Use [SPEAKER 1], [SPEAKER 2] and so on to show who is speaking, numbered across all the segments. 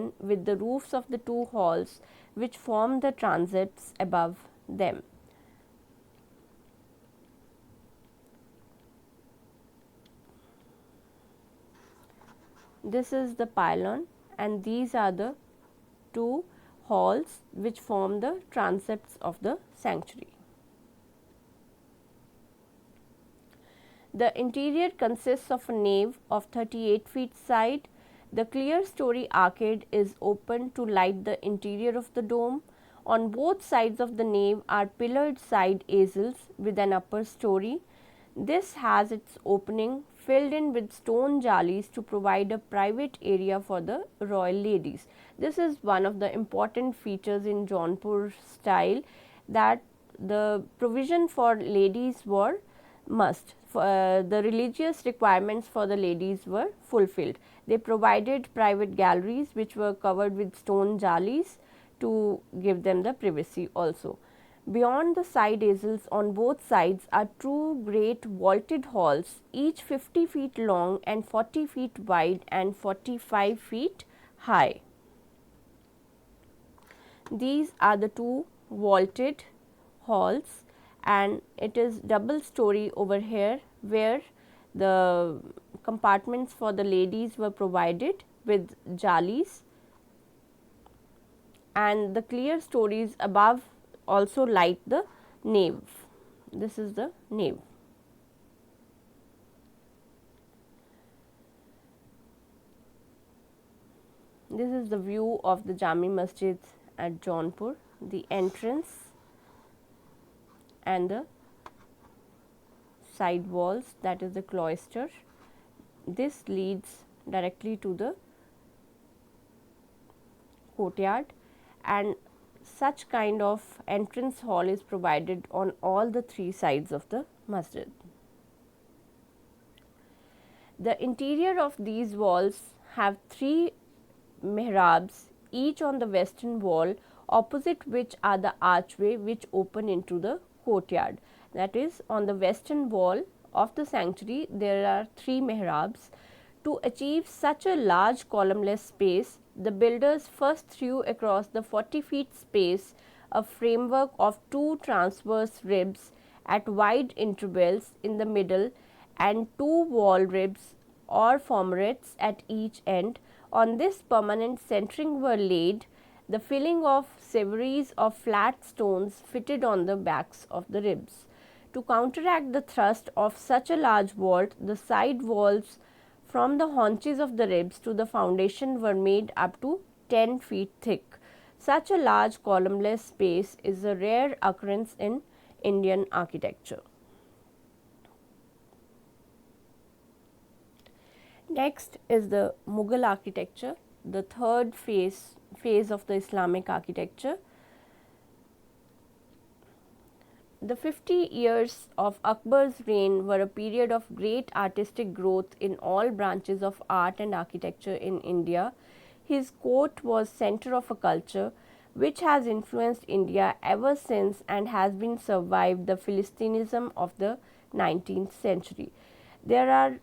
[SPEAKER 1] line with the roofs of the two halls which form the transepts above them. This is the pylon and these are the two halls which form the transepts of the sanctuary. The interior consists of a nave of 38 feet side. The clerestory arcade is open to light the interior of the dome. On both sides of the nave are pillared side aisles with an upper story. This has its opening filled in with stone jallis to provide a private area for the royal ladies. This is one of the important features in Jaunpur style, that the provision for ladies were must. The religious requirements for the ladies were fulfilled. They provided private galleries which were covered with stone jallis to give them the privacy also. Beyond the side aisles on both sides are two great vaulted halls, each 50 feet long and 40 feet wide and 45 feet high. These are the two vaulted halls, and it is double story over here where the compartments for the ladies were provided with jallis, and the clerestories above also light the nave. This is the nave. This is the view of the Jami Masjid at Jaunpur, the entrance and the side walls, that is the cloister. This leads directly to the courtyard, and such kind of entrance hall is provided on all the three sides of the masjid. The interior of these walls have three mihrabs, each on the western wall, opposite which are the archway which open into the courtyard. That is, on the western wall of the sanctuary there are three mihrabs. To achieve such a large columnless space, the builders first threw across the 40 feet space a framework of two transverse ribs at wide intervals in the middle and two wall ribs or formerets at each end. On this permanent centering were laid the filling of severies of flat stones fitted on the backs of the ribs. To counteract the thrust of such a large vault, the side walls from the haunches of the ribs to the foundation were made up to 10 feet thick. Such a large columnless space is a rare occurrence in Indian architecture. Next is the Mughal architecture, the third phase of the Islamic architecture. The 50 years of Akbar's reign were a period of great artistic growth in all branches of art and architecture in India. His court was center of a culture which has influenced India ever since and has been survived the Philistinism of the 19th century. The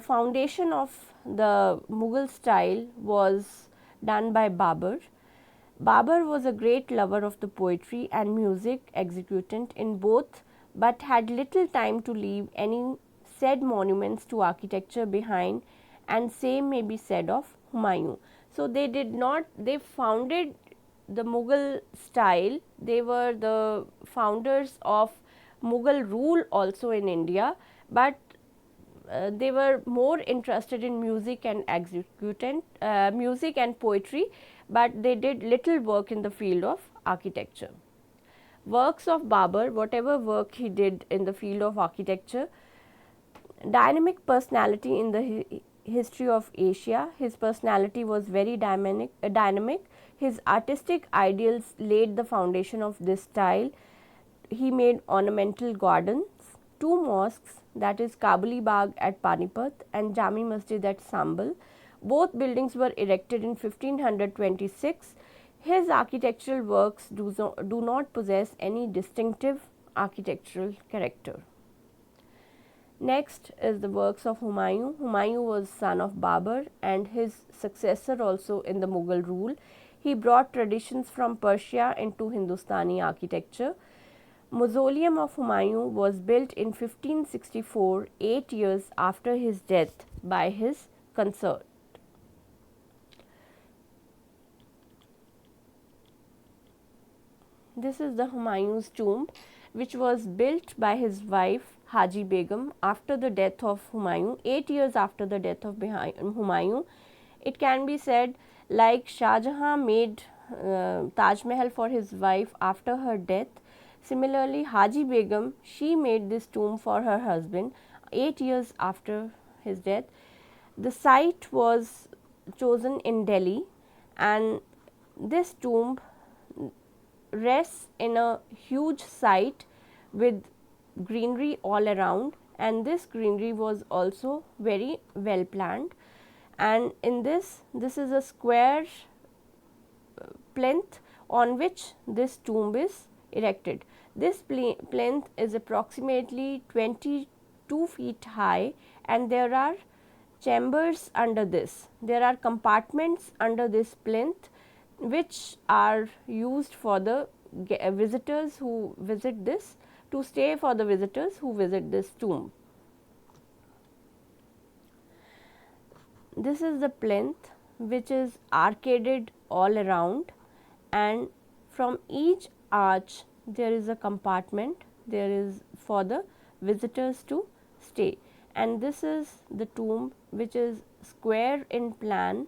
[SPEAKER 1] foundation of the Mughal style was done by Babur. Babur was a great lover of the poetry and music executant in both, but had little time to leave any said monuments to architecture behind, and same may be said of Humayun. So, they founded the Mughal style, they were the founders of Mughal rule also in India, but they were more interested in music and music and poetry, but they did little work in the field of architecture. Works of Babur, whatever work he did in the field of architecture, dynamic personality in the history of Asia. His personality was very dynamic. His artistic ideals laid the foundation of this style. He made ornamental gardens, two mosques, that is Kabuli Bagh at Panipat and Jami Masjid at Sambal. Both buildings were erected in 1526. His architectural works do not possess any distinctive architectural character. Next is the works of Humayun. Humayun was son of Babur and his successor also in the Mughal rule. He brought traditions from Persia into Hindustani architecture. Mausoleum of Humayun was built in 1564, 8 years after his death by his consort. This is the Humayun's tomb, which was built by his wife Haji Begum after the death of Humayun, 8 years after the death of Humayun. It can be said, like Shah Jahan made Taj Mahal for his wife after her death, similarly Haji Begum, she made this tomb for her husband 8 years after his death. The site was chosen in Delhi, and this tomb rests in a huge site with greenery all around, and this greenery was also very well planned. And in this is a square plinth on which this tomb is erected. This plinth is approximately 22 feet high, and there are chambers under this. There are compartments under this plinth which are used for the visitors who visit this, to stay for the visitors who visit this tomb. This is the plinth, which is arcaded all around, and from each arch there is a compartment, there is for the visitors to stay. And this is the tomb, which is square in plan,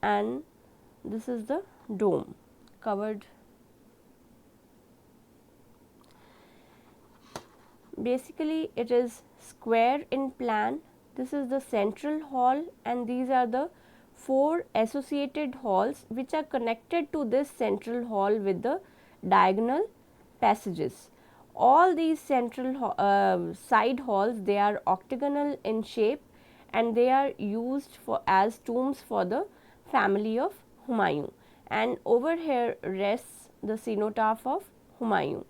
[SPEAKER 1] and this is the dome covered. Basically it is square in plan. This is the central hall, and these are the 4 associated halls which are connected to this central hall with the diagonal passages. All these central side halls, they are octagonal in shape, and they are used for as tombs for the family of Humayun. And over here rests the cenotaph of Humayun,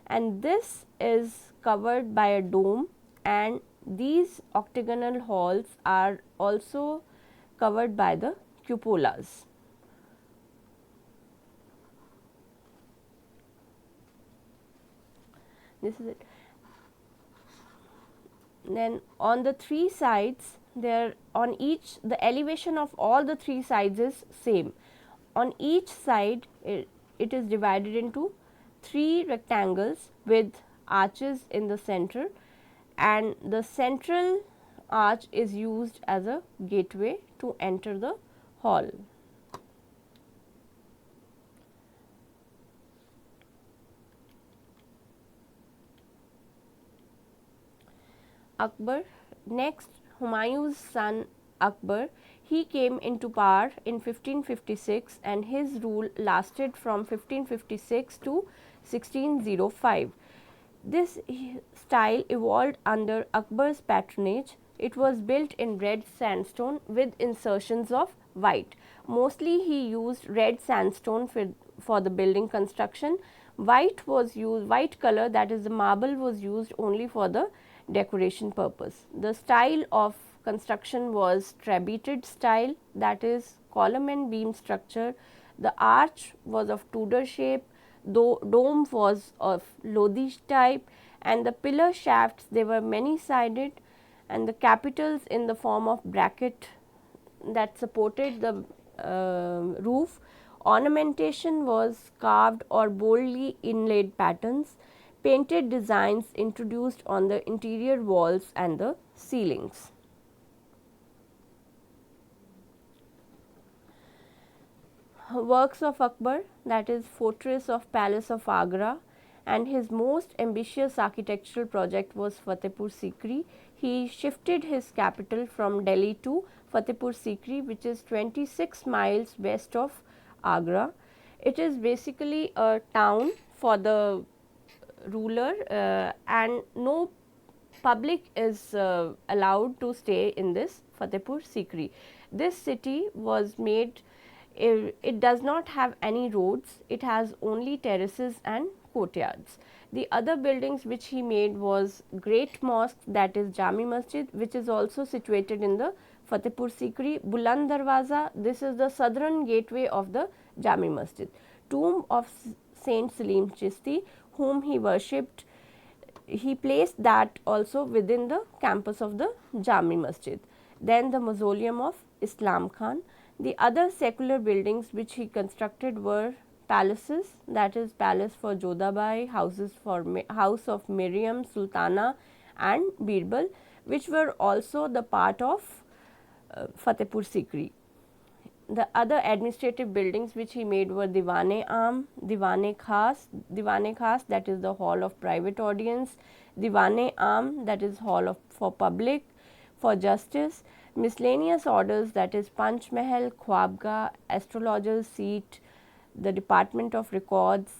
[SPEAKER 1] and this is covered by a dome, and these octagonal halls are also covered by the cupolas. This is it. Then on the 3 sides, there on each, the elevation of all the 3 sides is same. On each side it is divided into 3 rectangles with arches in the center, and the central arch is used as a gateway to enter the hall. Akbar. Next, Humayun's son Akbar, he came into power in 1556, and his rule lasted from 1556 to 1605. This style evolved under Akbar's patronage. It was built in red sandstone with insertions of white. Mostly he used red sandstone for the building construction. White was used, white color, that is the marble, was used only for the decoration purpose. The style of construction was trabeated style, that is column and beam structure. The arch was of Tudor shape, though dome was of Lodi type, and the pillar shafts, they were many sided, and the capitals in the form of bracket that supported the roof. Ornamentation was carved or boldly inlaid patterns. Painted designs introduced on the interior walls and the ceilings. Works of Akbar, that is fortress of Palace of Agra, and his most ambitious architectural project was Fatehpur Sikri. He shifted his capital from Delhi to Fatehpur Sikri, which is 26 miles west of Agra. It is basically a town for the ruler, and no public is allowed to stay in this Fatehpur Sikri. This city was made, it does not have any roads, it has only terraces and courtyards. The other buildings which he made was Great Mosque, that is Jami Masjid, which is also situated in the Fatehpur Sikri. Buland Darwaza, this is the southern gateway of the Jami Masjid. Tomb of Saint Salim Chishti, whom he worshipped, he placed that also within the campus of the Jami Masjid. Then the mausoleum of Islam Khan. The other secular buildings which he constructed were palaces, that is palace for Jodhabai, house of Miriam, Sultana and Birbal, which were also the part of Fatehpur Sikri. The other administrative buildings which he made were Diwan-e-Aam, Diwan-e-Khas, that is the hall of private audience, Diwan-e-Aam, that is hall for public, for justice, miscellaneous orders, that is Panch Mahal, Khwabgah, astrologer's seat, the department of records,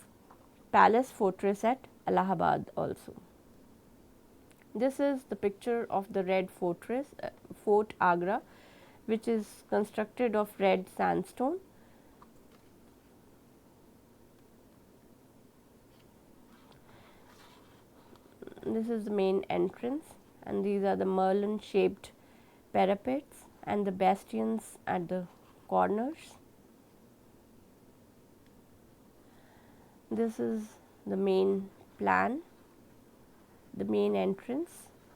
[SPEAKER 1] palace fortress at Allahabad also. This is the picture of the red fortress, Fort Agra, which is constructed of red sandstone. This is the main entrance, and these are the merlin shaped parapets and the bastions at the corners. This is the main plan, the main entrance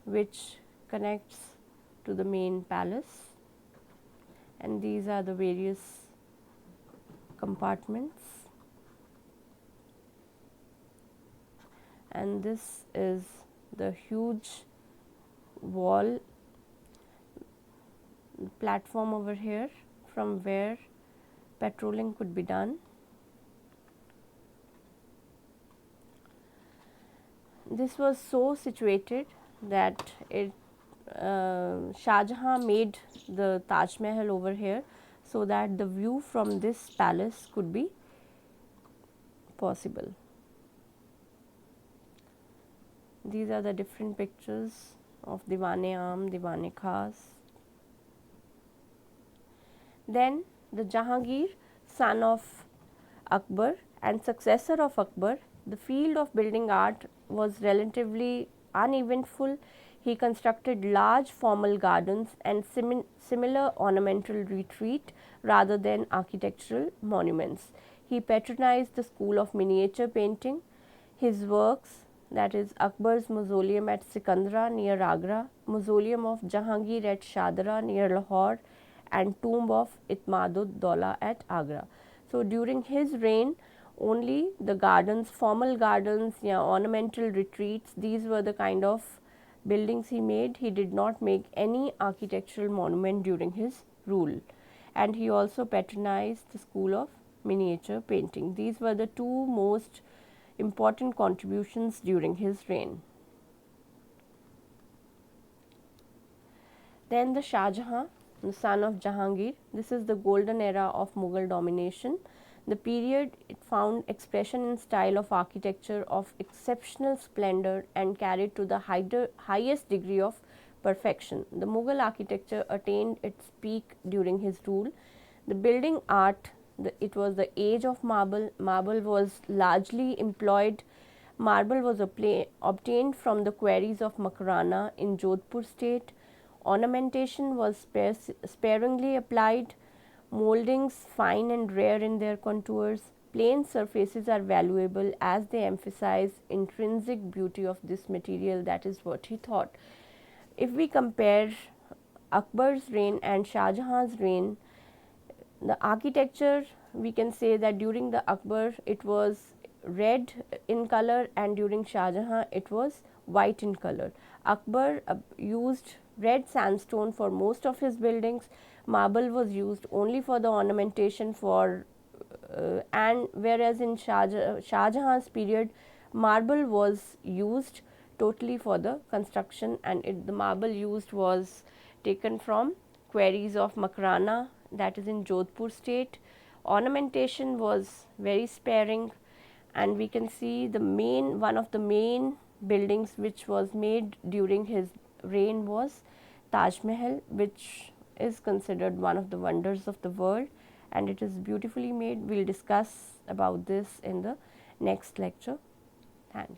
[SPEAKER 1] which connects to the main palace, and these are the various compartments, and this is the huge wall platform over here from where patrolling could be done. This was so situated that Shah Jahan made the Taj Mahal over here so that the view from this palace could be possible. These are the different pictures of Diwan-e-Aam, Diwan-e-Khas. Then the Jahangir, son of Akbar and successor of Akbar, the field of building art was relatively uneventful. He constructed large formal gardens and similar ornamental retreat rather than architectural monuments. He patronized the school of miniature painting. His works, that is Akbar's mausoleum at Sikandra near Agra, mausoleum of Jahangir at Shadra near Lahore, and tomb of Itmadud-Dawla at Agra. So during his reign, only the gardens, formal gardens, ornamental retreats, these were the kind of buildings he made. He did not make any architectural monument during his rule, and he also patronized the school of miniature painting. These were the two most important contributions during his reign. Then the Shah Jahan, the son of Jahangir. This is the golden era of Mughal domination. The period it found expression in style of architecture of exceptional splendor and carried to the highest degree of perfection. The Mughal architecture attained its peak during his rule. The building art, it was the age of marble. Marble was largely employed. Marble was obtained from the quarries of Makarana in Jaunpur state. Ornamentation was sparingly applied. Moldings fine and rare in their contours. Plain surfaces are valuable as they emphasize intrinsic beauty of this material. That is what he thought. If we compare Akbar's reign and Shah Jahan's reign, the architecture, we can say that during the Akbar it was red in color and during Shah Jahan it was white in color. Akbar used red sandstone for most of his buildings. Marble was used only for the ornamentation and whereas in Shah Jahan's period, marble was used totally for the construction, and the marble used was taken from quarries of Makarana, that is in Jodhpur state. Ornamentation was very sparing, and we can see one of the main buildings which was made during his reign was Taj Mahal, which is considered one of the wonders of the world, and it is beautifully made. We will discuss about this in the next lecture. Thanks.